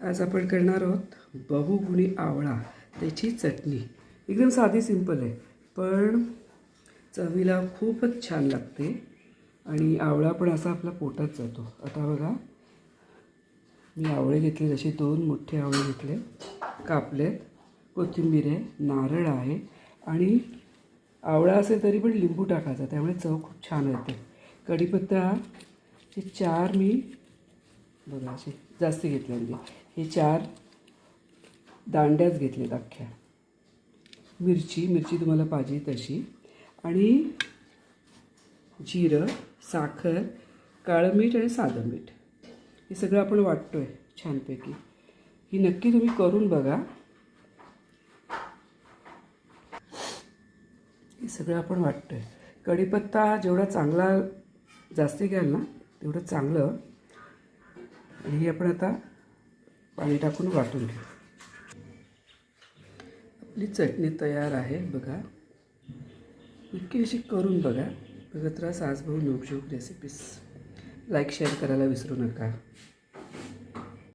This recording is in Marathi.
आज आपण करणार आहोत बहुगुणी आवळा त्याची चटणी. एकदम साधी सिंपल आहे, पण चवीला खूपच छान लागते आणि आवळा पण असा आपला पोटात जातो. आता बघा, मी आवळे घेतले, जसे 2 मोठे आवळे घेतले, कापलेत. कोथिंबीर आहे, नारळ आहे आणि आवळा असेल तरी पण लिंबू टाकायचा, त्यामुळे चव खूप छान येते. कढीपत्ता हे 4 मी बघा असे जास्त घेतले, म्हणजे हे 4 दांड्याच घेतलेत अख्ख्या. मिरची तुम्हाला पाहिजे तशी, आणि जिरं, साखर, काळं मीठ आणि साधं मीठ, हे सगळं आपण वाटतो आहे छानपैकी. ही नक्की तुम्ही करून बघा. हे सगळं आपण वाटतो आहे. कढीपत्ता जेवढा चांगला जास्ती घ्याल ना तेवढं चांगलं. आणि ही आपण आता पाणी टाकून वाटून घेऊ. आपली चटणी तयार आहे बघा. नक्की अशी करून बघा. बघत राहा सासबहू नोकझोक रेसिपीज. लाईक शेअर करायला विसरू नका.